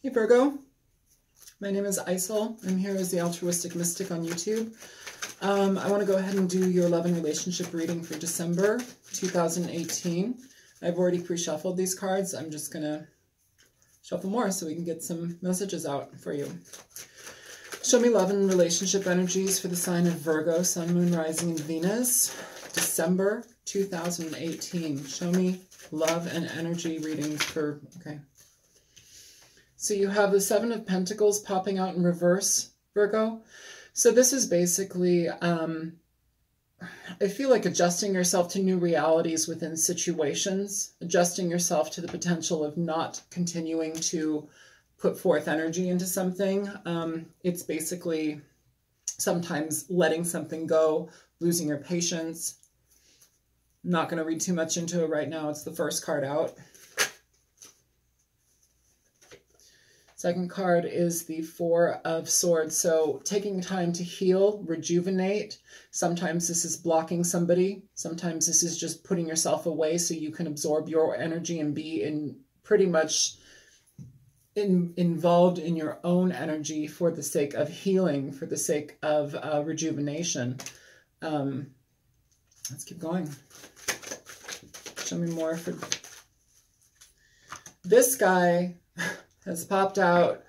Hey Virgo, my name is Isel. I'm here as the Altruistic Mystic on YouTube. I want to go ahead and do your love and relationship reading for December 2018. I've already pre-shuffled these cards. I'm just going to shuffle more so we can get some messages out for you. Show me love and relationship energies for the sign of Virgo, Sun, Moon, Rising, and Venus, December 2018. Show me love and energy readings for, okay. So you have the Seven of Pentacles popping out in reverse, Virgo. So this is basically, I feel like adjusting yourself to new realities within situations, adjusting yourself to the potential of not continuing to put forth energy into something. It's basically sometimes letting something go, losing your patience. I'm not going to read too much into it right now. It's the first card out. Second card is the Four of Swords. So taking time to heal, rejuvenate. Sometimes this is blocking somebody. Sometimes this is just putting yourself away so you can absorb your energy and be in pretty much involved in your own energy for the sake of healing, for the sake of rejuvenation. Let's keep going. Show me more for this guy. Has popped out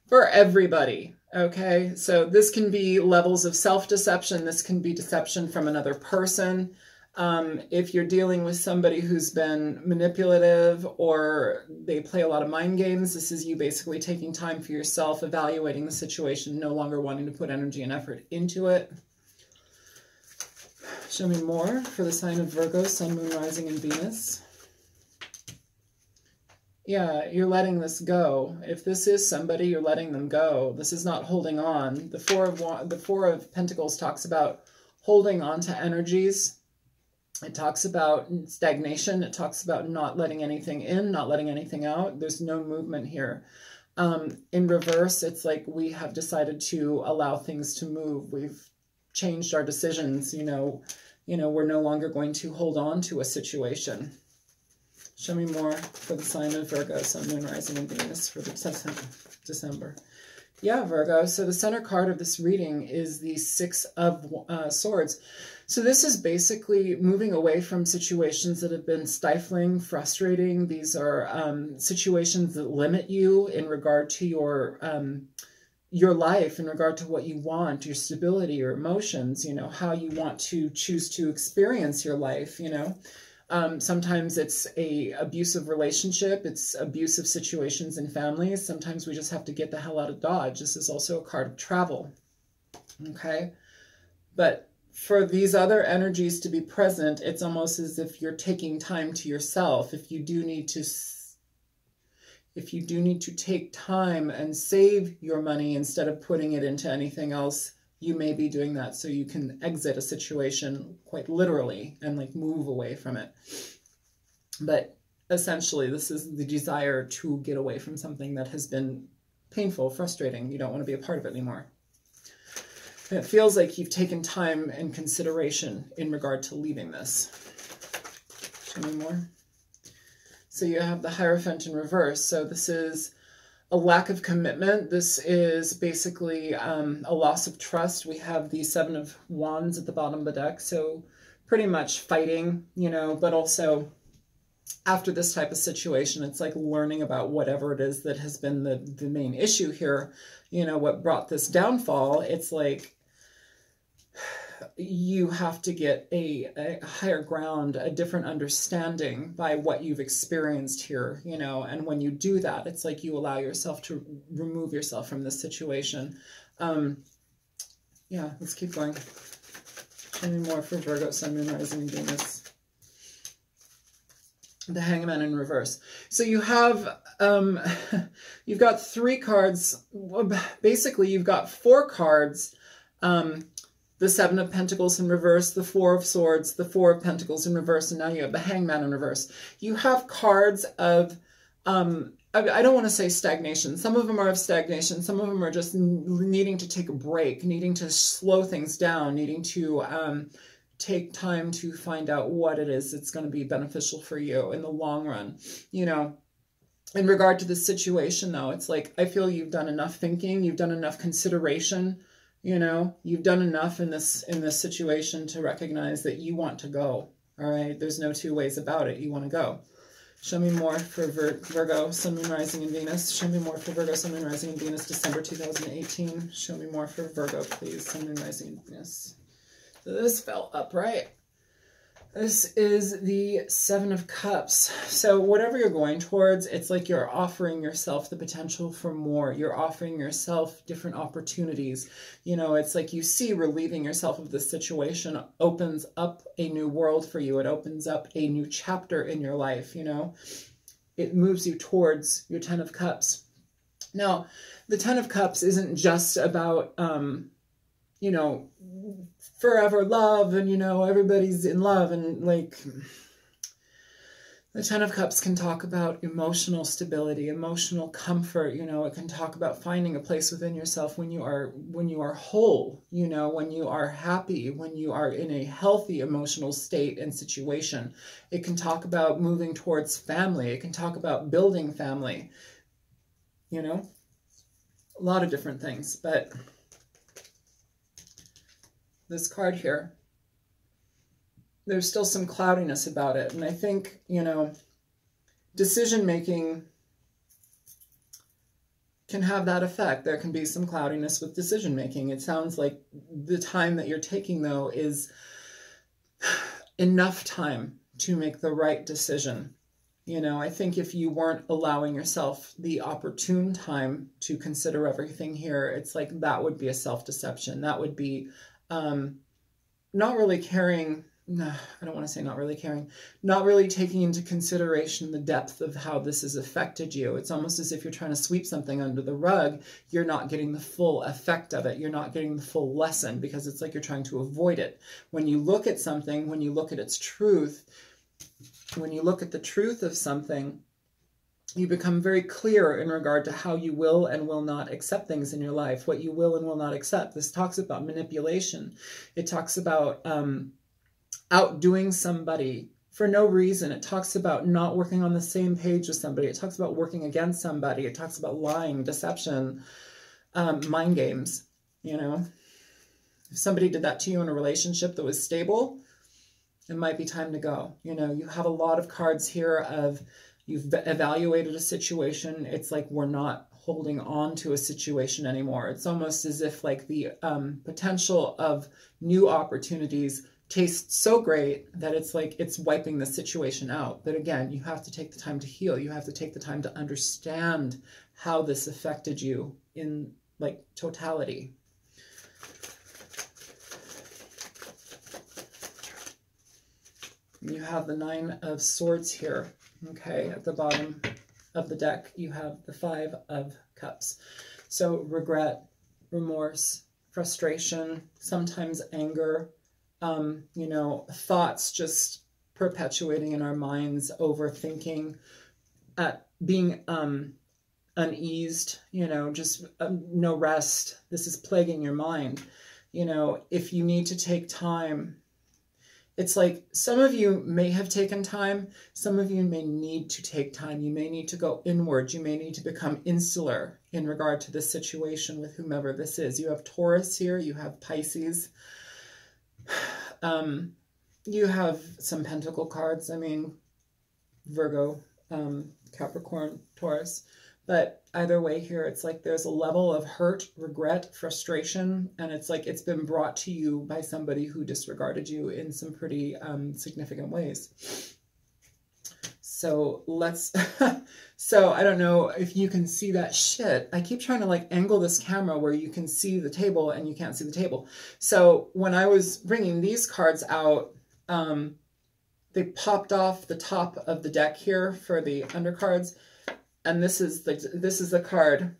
for everybody, okay? So this can be levels of self-deception. This can be deception from another person. If you're dealing with somebody who's been manipulative or they play a lot of mind games, this is you basically taking time for yourself, evaluating the situation, no longer wanting to put energy and effort into it. Show me more for the sign of Virgo, Sun, Moon, Rising, and Venus. Yeah, you're letting this go. If this is somebody, you're letting them go. This is not holding on. The Four of Pentacles talks about holding on to energies. It talks about stagnation. It talks about not letting anything in, not letting anything out. There's no movement here. In reverse, it's like we have decided to allow things to move. We've changed our decisions. You know, we're no longer going to hold on to a situation. Show me more for the sign of Virgo, Sun, Moon, Rising, and Venus for the December. Yeah, Virgo. So the center card of this reading is the Six of Swords. So this is basically moving away from situations that have been stifling, frustrating. These are situations that limit you in regard to your life, in regard to what you want, your stability, your emotions, how you want to choose to experience your life, Sometimes it's a abusive relationship. It's abusive situations in families. Sometimes we just have to get the hell out of Dodge. This is also a card of travel. Okay. But for these other energies to be present, it's almost as if you're taking time to yourself. If you do need to take time and save your money instead of putting it into anything else, you may be doing that so you can exit a situation quite literally and like move away from it. But essentially, this is the desire to get away from something that has been painful, frustrating. You don't want to be a part of it anymore. And it feels like you've taken time and consideration in regard to leaving this. Show me more. So you have the Hierophant in reverse. So this is a lack of commitment. This is basically a loss of trust. We have the Seven of Wands at the bottom of the deck. So pretty much fighting, but also after this type of situation, it's like learning about whatever it is that has been the main issue here. What brought this downfall. It's like you have to get a higher ground, a different understanding by what you've experienced here, and when you do that, it's like you allow yourself to remove yourself from this situation. Yeah, let's keep going. Show me more for Virgo, Sun, Moon, Rising, and Venus. The Hangman in reverse. So you have, you've got three cards. Basically, you've got four cards. The Seven of Pentacles in reverse, the Four of Swords, the Four of Pentacles in reverse, and now you have the Hangman in reverse. You have cards of, I don't want to say stagnation. Some of them are of stagnation. Some of them are just needing to take a break, needing to slow things down, needing to take time to find out what it is that's going to be beneficial for you in the long run. In regard to this situation, though, it's like, I feel you've done enough thinking, you've done enough consideration, you know, you've done enough in this situation to recognize that you want to go. All right, there's no two ways about it. You want to go. Show me more for Virgo, Sun, Moon, Rising, and Venus. Show me more for Virgo, Sun, Moon, Rising, and Venus, December 2018. Show me more for Virgo, please, Sun, Moon, Rising, and Venus. So this fell upright. This is the Seven of Cups. So whatever you're going towards, it's like you're offering yourself the potential for more. You're offering yourself different opportunities. You know, it's like you see relieving yourself of this situation opens up a new world for you. It opens up a new chapter in your life, you know. It moves you towards your Ten of Cups. Now, the Ten of Cups isn't just about, you know, forever love and, you know, everybody's in love, and like the Ten of Cups can talk about emotional stability, emotional comfort. You know, it can talk about finding a place within yourself when you are whole, you know, when you are happy, when you are in a healthy emotional state and situation. It can talk about moving towards family. It can talk about building family, you know, a lot of different things. But this card here, there's still some cloudiness about it. And I think, you know, decision-making can have that effect. There can be some cloudiness with decision-making. It sounds like the time that you're taking, though, is enough time to make the right decision. You know, I think if you weren't allowing yourself the opportune time to consider everything here, it's like that would be a self-deception. That would be not really caring. No, I don't want to say not really caring, not really taking into consideration the depth of how this has affected you. It's almost as if you're trying to sweep something under the rug. You're not getting the full effect of it. You're not getting the full lesson, because it's like you're trying to avoid it. When you look at something, when you look at its truth, when you look at the truth of something, you become very clear in regard to how you will and will not accept things in your life, what you will and will not accept. This talks about manipulation. It talks about outdoing somebody for no reason. It talks about not working on the same page with somebody. It talks about working against somebody. It talks about lying, deception, mind games, you know. If somebody did that to you in a relationship that was stable, it might be time to go. You know, you have a lot of cards here of you've evaluated a situation. It's like we're not holding on to a situation anymore. It's almost as if like the potential of new opportunities tastes so great that it's like it's wiping the situation out. But again, you have to take the time to heal. You have to take the time to understand how this affected you in like totality. You have the Nine of Swords here. Okay, at the bottom of the deck, you have the Five of Cups. So regret, remorse, frustration, sometimes anger, you know, thoughts just perpetuating in our minds, overthinking, being uneased, you know, just no rest. This is plaguing your mind. You know, if you need to take time, it's like some of you may have taken time. Some of you may need to take time. You may need to go inward. You may need to become insular in regard to this situation with whomever this is. You have Taurus here. You have Pisces. You have some Pentacle cards. I mean, Virgo, Capricorn, Taurus. But either way here, it's like there's a level of hurt, regret, frustration, and it's like it's been brought to you by somebody who disregarded you in some pretty significant ways. So let's, so I don't know if you can see that shit. I keep trying to like angle this camera where you can see the table and you can't see the table. So when I was bringing these cards out, they popped off the top of the deck here for the undercards. And this is the card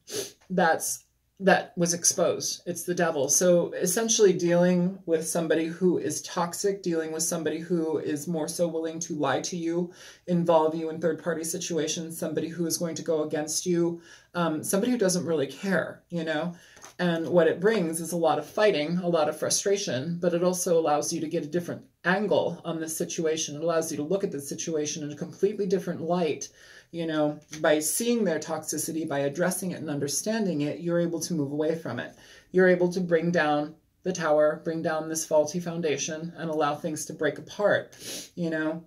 that was exposed. It's the Devil. So essentially dealing with somebody who is toxic, dealing with somebody who is more so willing to lie to you, involve you in third-party situations, somebody who is going to go against you, somebody who doesn't really care, you know? And what it brings is a lot of fighting, a lot of frustration, but it also allows you to get a different angle on this situation. It allows you to look at the situation in a completely different light. You know, by seeing their toxicity, by addressing it and understanding it, you're able to move away from it. You're able to bring down the tower, bring down this faulty foundation, and allow things to break apart. You know,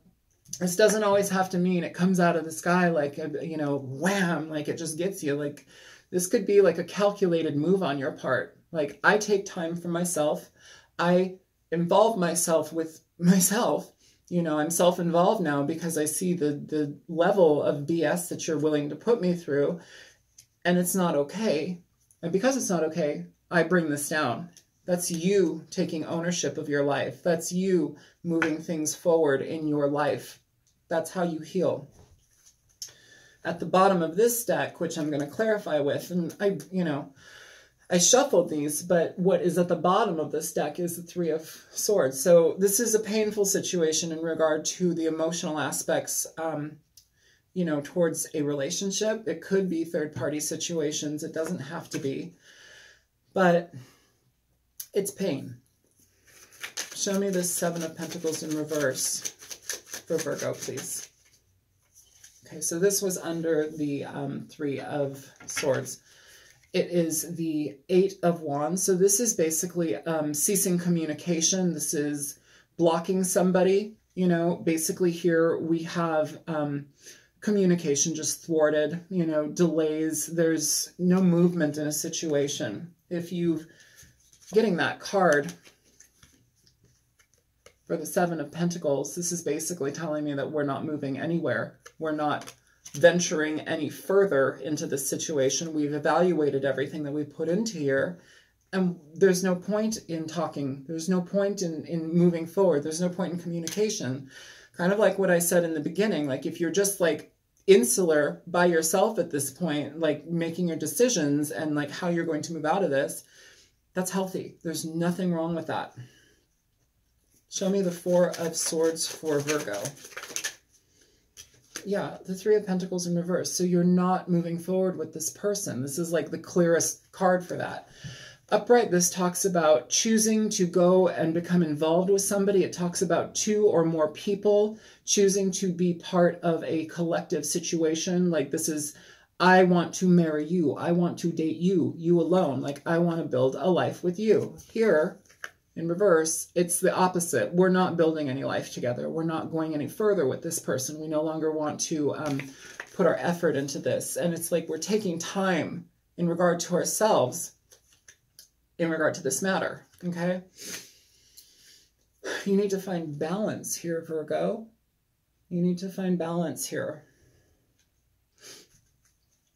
this doesn't always have to mean it comes out of the sky like, you know, wham, like it just gets you. Like, this could be like a calculated move on your part. Like, I take time for myself. I involve myself with myself. You know, I'm self-involved now because I see the level of BS that you're willing to put me through, and it's not okay. And because it's not okay, I bring this down. That's you taking ownership of your life. That's you moving things forward in your life. That's how you heal. At the bottom of this deck, which I'm going to clarify with, and I shuffled these, but what is at the bottom of this deck is the Three of Swords. So this is a painful situation in regard to the emotional aspects, you know, towards a relationship. It could be third-party situations. It doesn't have to be. But it's pain. Show me the Seven of Pentacles in reverse for Virgo, please. Okay, so this was under the Three of Swords. It is the Eight of Wands. So this is basically ceasing communication. This is blocking somebody. You know, basically here we have communication just thwarted, you know, delays. There's no movement in a situation. If you've getting that card for the Seven of Pentacles, this is basically telling me that we're not moving anywhere. We're not venturing any further into this situation. We've evaluated everything that we put into here, and there's no point in talking. There's no point in moving forward. There's no point in communication. Kind of like what I said in the beginning, like if you're just like insular by yourself at this point, like making your decisions and like how you're going to move out of this, that's healthy. There's nothing wrong with that. Show me the Four of Swords for Virgo. Yeah, the Three of Pentacles in reverse. So you're not moving forward with this person. This is like the clearest card for that. Upright, this talks about choosing to go and become involved with somebody. It talks about two or more people choosing to be part of a collective situation. Like this is, I want to marry you. I want to date you, you alone. Like I want to build a life with you. Here, in reverse, it's the opposite. We're not building any life together. We're not going any further with this person. We no longer want to put our effort into this. And it's like we're taking time in regard to ourselves in regard to this matter, okay? You need to find balance here, Virgo. You need to find balance here.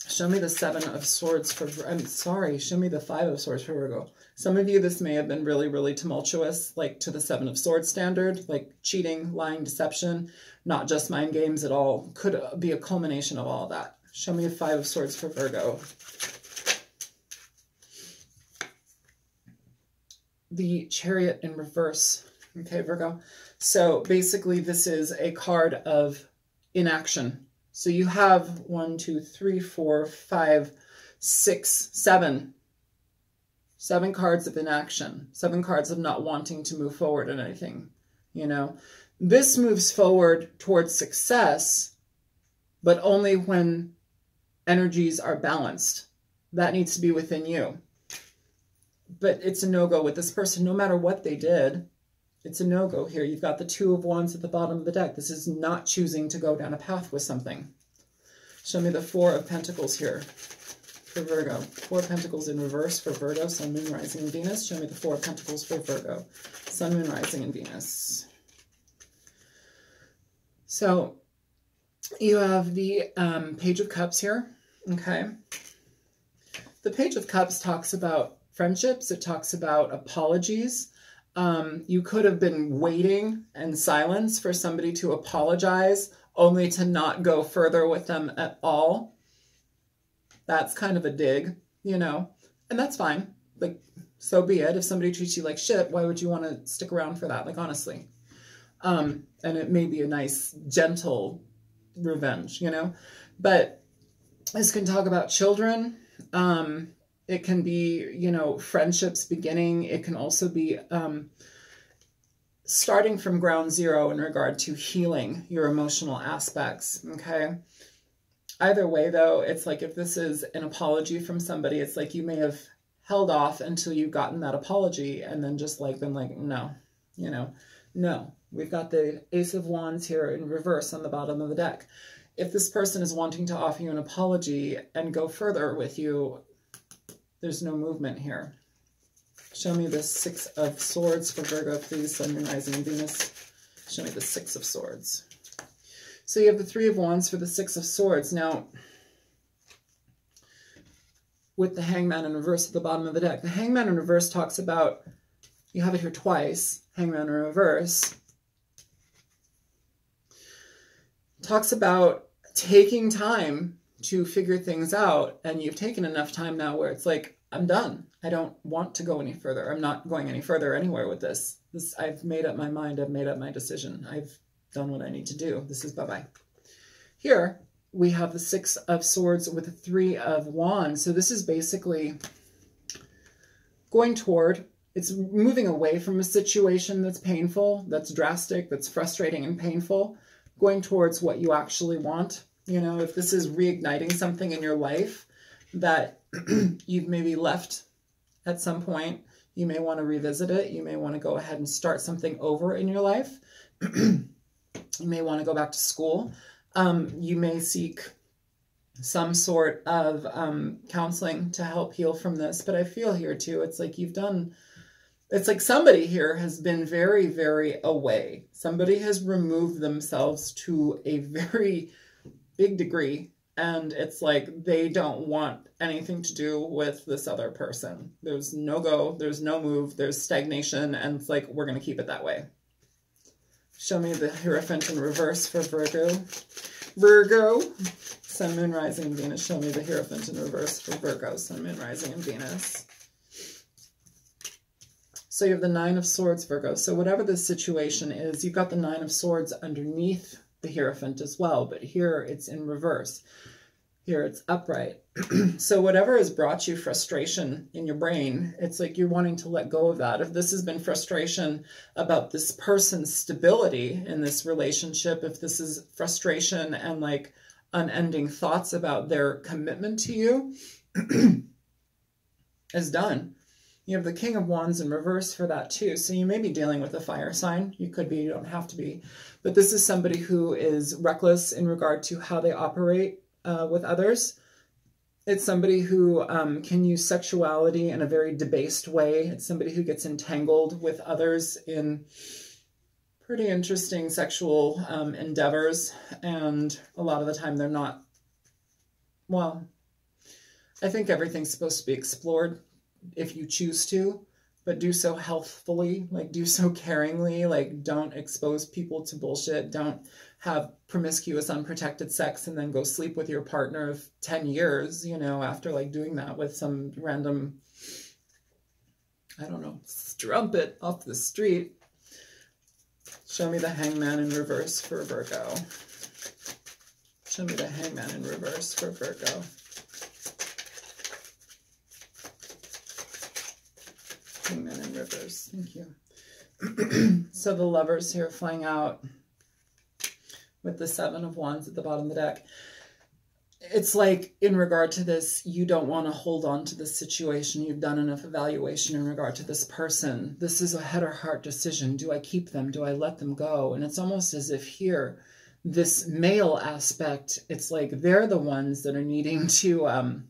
Show me the Seven of Swords for, show me the Five of Swords for Virgo. Some of you, this may have been really, really tumultuous, like to the Seven of Swords standard, like cheating, lying, deception, not just mind games at all. Could be a culmination of all of that. Show me a Five of Swords for Virgo. The Chariot in reverse. Okay, Virgo. So basically this is a card of inaction. So you have 1, 2, 3, 4, 5, 6, 7. 7 cards of inaction. 7 cards of not wanting to move forward in anything. You know, this moves forward towards success, but only when energies are balanced. That needs to be within you. But it's a no-go with this person, no matter what they did. It's a no-go here. You've got the Two of Wands at the bottom of the deck. This is not choosing to go down a path with something. Show me the Four of Pentacles here for Virgo. Four of Pentacles in reverse for Virgo, Sun, Moon, Rising, and Venus. Show me the Four of Pentacles for Virgo, Sun, Moon, Rising, and Venus. So you have the Page of Cups here, okay? The Page of Cups talks about friendships. It talks about apologies. You could have been waiting in silence for somebody to apologize, only to not go further with them at all. That's kind of a dig, you know, and that's fine. Like, so be it. If somebody treats you like shit, why would you want to stick around for that? Like, honestly. And it may be a nice, gentle revenge, you know, but this can talk about children. It can be, you know, friendships beginning. It can also be starting from ground zero in regard to healing your emotional aspects, okay? Either way, though, it's like if this is an apology from somebody, it's like you may have held off until you've gotten that apology and then just like been like, no, you know, no. We've got the Ace of Wands here in reverse on the bottom of the deck. If this person is wanting to offer you an apology and go further with you, there's no movement here. Show me the Six of Swords for Virgo, please. Sun, Moon, Rising, and Venus. Show me the Six of Swords. So you have the Three of Wands for the Six of Swords. Now, with the Hangman in reverse at the bottom of the deck, the Hangman in reverse talks about, you have it here twice, Hangman in reverse, talks about taking time to figure things out, and you've taken enough time now where it's like, I'm done. I don't want to go any further. I'm not going any further anywhere with this. I've made up my mind. I've made up my decision. I've done what I need to do. This is bye-bye. Here, we have the Six of Swords with the Three of Wands. So this is basically going toward, it's moving away from a situation that's painful, that's drastic, that's frustrating and painful, going towards what you actually want. You know, if this is reigniting something in your life that you've maybe left at some point, you may want to revisit it. You may want to go ahead and start something over in your life. You may want to go back to school. You may seek some sort of counseling to help heal from this. But I feel here too, it's like you've done, it's like somebody here has been very, very away. Somebody has removed themselves to a very big degree. And it's like they don't want anything to do with this other person. There's no go, there's no move, there's stagnation. And it's like, we're going to keep it that way. Show me the Hierophant in reverse for Virgo. Virgo, Sun, Moon, Rising, and Venus. Show me the Hierophant in reverse for Virgo, Sun, Moon, Rising, and Venus. So you have the Nine of Swords, Virgo. So whatever the situation is, you've got the Nine of Swords underneath the Hierophant as well. But here it's in reverse. Here it's upright. So whatever has brought you frustration in your brain, it's like you're wanting to let go of that. If this has been frustration about this person's stability in this relationship, if this is frustration and like unending thoughts about their commitment to you, is done. You have the King of Wands in reverse for that too. So you may be dealing with a fire sign. You could be, you don't have to be. But this is somebody who is reckless in regard to how they operate with others. It's somebody who can use sexuality in a very debased way. It's somebody who gets entangled with others in pretty interesting sexual endeavors. And a lot of the time they're not, well, I think everything's supposed to be explored if you choose to, but do so healthfully, like do so caringly, like don't expose people to bullshit. Don't have promiscuous, unprotected sex and then go sleep with your partner of 10 years, you know, after like doing that with some random, I don't know, strumpet off the street. Show me the Hangman in reverse for Virgo. Show me the Hangman in reverse for Virgo. Hangman in reverse. Thank you. So the Lovers here flying out with the Seven of Wands at the bottom of the deck. It's like, in regard to this, you don't want to hold on to this situation. You've done enough evaluation in regard to this person. This is a head or heart decision. Do I keep them? Do I let them go? And it's almost as if here, this male aspect, it's like they're the ones that are needing to,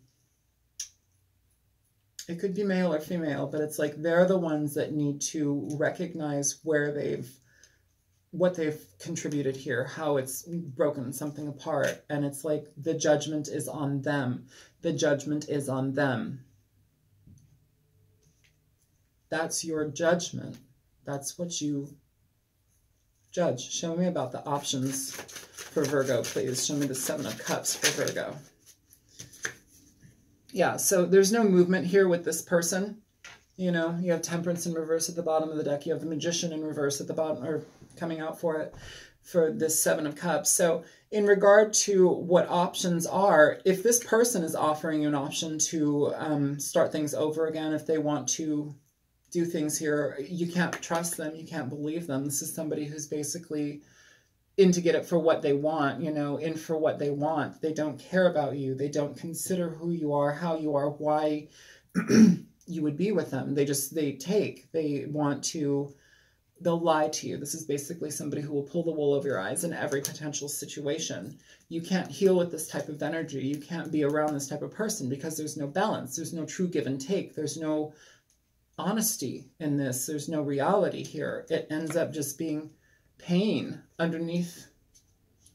it could be male or female, but it's like they're the ones that need to recognize where what they've contributed here, how it's broken something apart. And it's like the judgment is on them. The judgment is on them. That's your judgment. That's what you judge. Show me about the options for Virgo, please. Show me the Seven of Cups for Virgo. Yeah, so there's no movement here with this person. You know, you have Temperance in reverse at the bottom of the deck. You have the Magician in reverse at the bottom, or coming out for it, for this Seven of Cups. So in regard to what options are, if this person is offering you an option to start things over again, if they want to do things here, you can't trust them. You can't believe them. This is somebody who's basically in to get it for what they want, you know, in for what they want. They don't care about you. They don't consider who you are, how you are, why you would be with them. They want to, they'll lie to you. This is basically somebody who will pull the wool over your eyes in every potential situation. You can't heal with this type of energy. You can't be around this type of person because there's no balance. There's no true give and take. There's no honesty in this. There's no reality here. It ends up just being pain underneath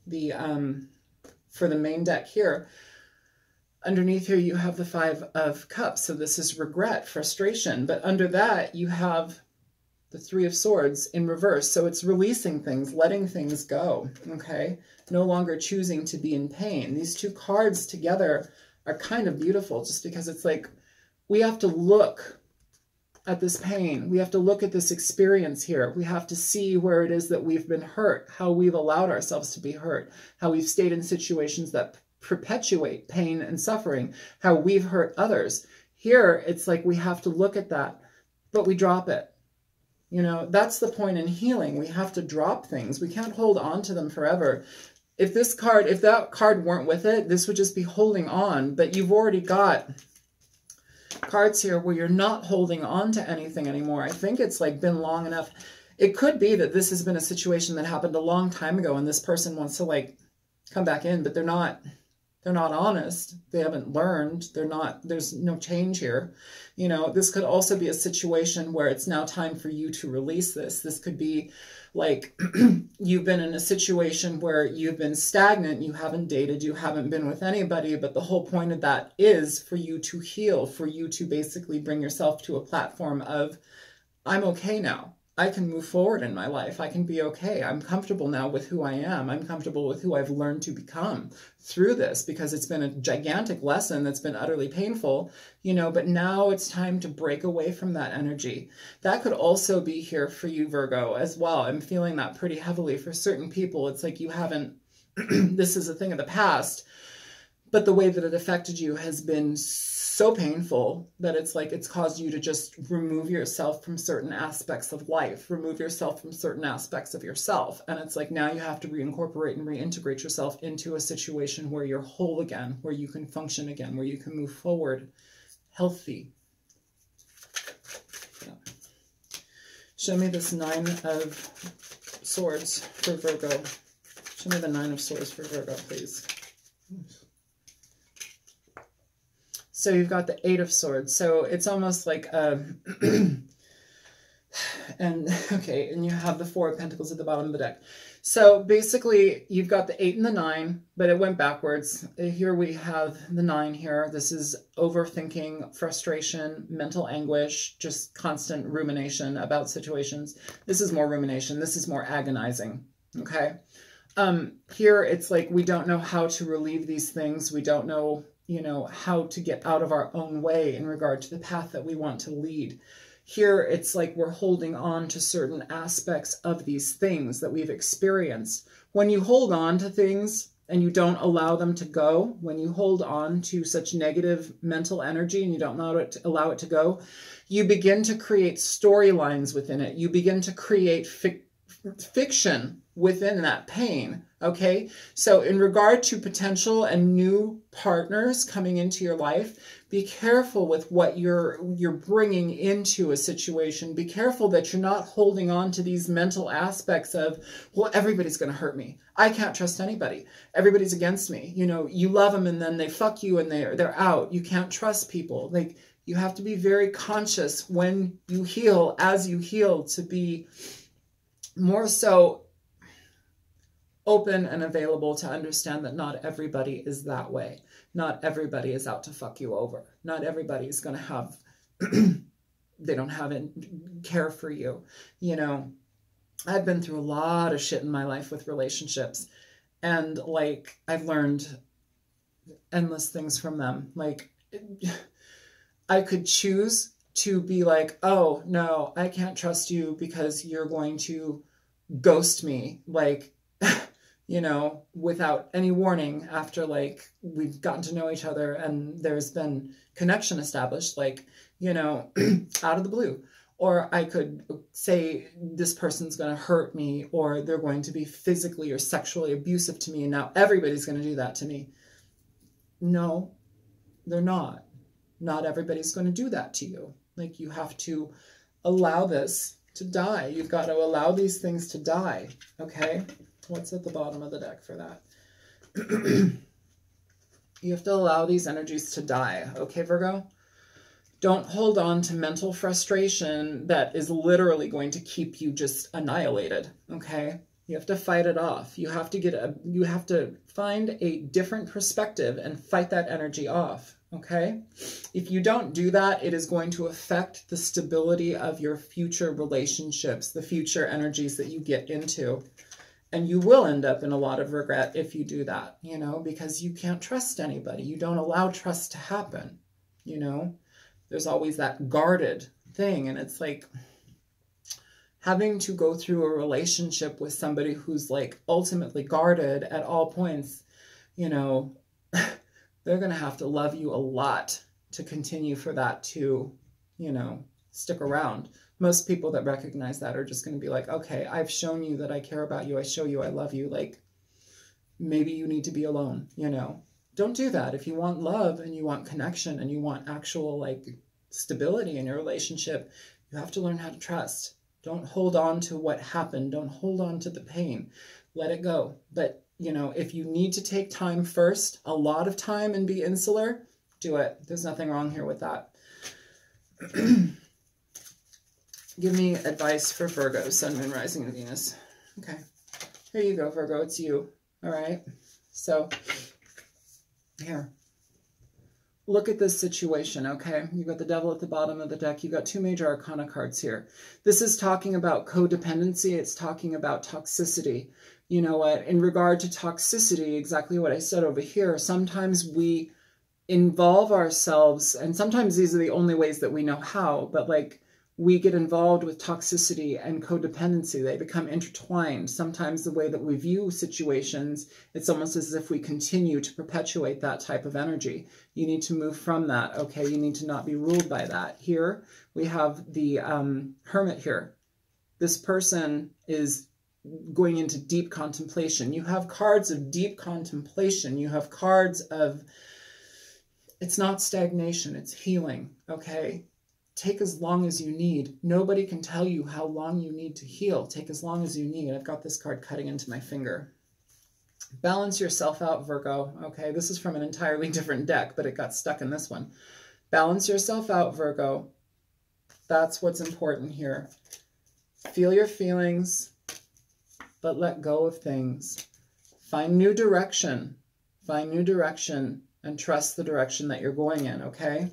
the, for the main deck here. Underneath here, you have the 5 of Cups. So this is regret, frustration. But under that, you have the 3 of Swords in reverse. So it's releasing things, letting things go, okay? No longer choosing to be in pain. These 2 cards together are kind of beautiful just because it's like we have to look at this pain. We have to look at this experience here. We have to see where it is that we've been hurt, how we've allowed ourselves to be hurt, how we've stayed in situations that perpetuate pain and suffering, how we've hurt others. Here, it's like we have to look at that, but we drop it. You know, that's the point in healing. We have to drop things. We can't hold on to them forever. If that card weren't with it, this would just be holding on, but you've already got cards here where you're not holding on to anything anymore. I think it's like been long enough. It could be that this has been a situation that happened a long time ago and this person wants to like come back in, but they're not honest. They haven't learned. There's no change here. You know, this could also be a situation where it's now time for you to release this. This could be like you've been in a situation where you've been stagnant, you haven't dated, you haven't been with anybody, but the whole point of that is for you to heal, for you to basically bring yourself to a platform of, I'm okay now. I can move forward in my life. I can be okay. I'm comfortable now with who I am. I'm comfortable with who I've learned to become through this because it's been a gigantic lesson that's been utterly painful, you know, but now it's time to break away from that energy. That could also be here for you, Virgo, as well. I'm feeling that pretty heavily for certain people. It's like you haven't, this is a thing of the past, but the way that it affected you has been so painful that it's like it's caused you to just remove yourself from certain aspects of life, remove yourself from certain aspects of yourself. And it's like now you have to reincorporate and reintegrate yourself into a situation where you're whole again, where you can function again, where you can move forward healthy. Yeah. Show me this 9 of Swords for Virgo. Show me the 9 of Swords for Virgo, please. So you've got the 8 of Swords. So it's almost like and you have the 4 of Pentacles at the bottom of the deck. So basically you've got the 8 and the 9, but it went backwards. Here we have the 9 here. This is overthinking, frustration, mental anguish, just constant rumination about situations. This is more rumination. This is more agonizing. Okay. Here it's like we don't know how to relieve these things. We don't know, you know, how to get out of our own way in regard to the path that we want to lead. Here, it's like we're holding on to certain aspects of these things that we've experienced. When you hold on to things and you don't allow them to go, when you hold on to such negative mental energy and you don't allow it to go, you begin to create storylines within it. You begin to create fiction within that pain. Okay, so in regard to potential and new partners coming into your life, be careful with what you're bringing into a situation. Be careful that you're not holding on to these mental aspects of, well, everybody's going to hurt me. I can't trust anybody. Everybody's against me. You know, you love them and then they fuck you and they're out. You can't trust people. Like, you have to be very conscious when you heal, as you heal, to be more so open and available to understand that not everybody is that way. Not everybody is out to fuck you over. Not everybody is going to have, they don't have care for you. You know, I've been through a lot of shit in my life with relationships, and like, I've learned endless things from them. Like, I could choose to be like, oh no, I can't trust you because you're going to ghost me. Like, you know, without any warning, after like we've gotten to know each other and there's been connection established, like, you know, out of the blue. Or I could say this person's going to hurt me, or they're going to be physically or sexually abusive to me, and now everybody's going to do that to me. No, they're not. Not everybody's going to do that to you. Like, you have to allow this to die. You've got to allow these things to die, okay? What's at the bottom of the deck for that? You have to allow these energies to die, okay, Virgo? Don't hold on to mental frustration that is literally going to keep you just annihilated, okay? You have to fight it off. You have to find a different perspective and fight that energy off, okay? If you don't do that, it is going to affect the stability of your future relationships, the future energies that you get into. And you will end up in a lot of regret if you do that, you know, because you can't trust anybody. You don't allow trust to happen, you know? There's always that guarded thing, and it's like having to go through a relationship with somebody who's like ultimately guarded at all points, you know, they're going to have to love you a lot to continue for that to, you know, stick around. Most people that recognize that are just going to be like, okay, I've shown you that I care about you. I show you I love you. Like, maybe you need to be alone, you know. Don't do that. If you want love and you want connection and you want actual like stability in your relationship, you have to learn how to trust. Don't hold on to what happened. Don't hold on to the pain. Let it go. But, you know, if you need to take time first, a lot of time, and be insular, do it. There's nothing wrong here with that. Give me advice for Virgo, Sun, Moon, Rising, and Venus. Okay. Here you go, Virgo. It's you. All right. So, here. Look at this situation, okay? You've got the Devil at the bottom of the deck. You've got two major arcana cards here. This is talking about codependency. It's talking about toxicity. You know what? In regard to toxicity, exactly what I said over here, sometimes we involve ourselves, and sometimes these are the only ways that we know how, but like, we get involved with toxicity and codependency. They become intertwined. Sometimes the way that we view situations, it's almost as if we continue to perpetuate that type of energy. You need to move from that, okay? You need to not be ruled by that. Here, we have the Hermit here. This person is going into deep contemplation. You have cards of deep contemplation. You have cards of, it's not stagnation, it's healing, okay? Take as long as you need. Nobody can tell you how long you need to heal. Take as long as you need. I've got this card cutting into my finger. Balance yourself out, Virgo. Okay, this is from an entirely different deck, but it got stuck in this one. Balance yourself out, Virgo. That's what's important here. Feel your feelings, but let go of things. Find new direction. Find new direction and trust the direction that you're going in, okay?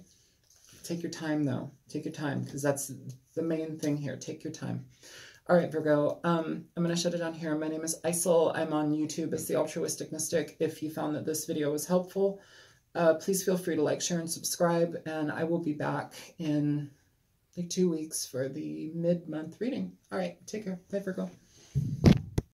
Take your time, though. Take your time, because that's the main thing here. Take your time. All right, Virgo, I'm going to shut it down here. My name is Isel. I'm on YouTube as the Altruistic Mystic. If you found that this video was helpful, please feel free to like, share, and subscribe. And I will be back in like 2 weeks for the mid-month reading. All right, take care. Bye, Virgo.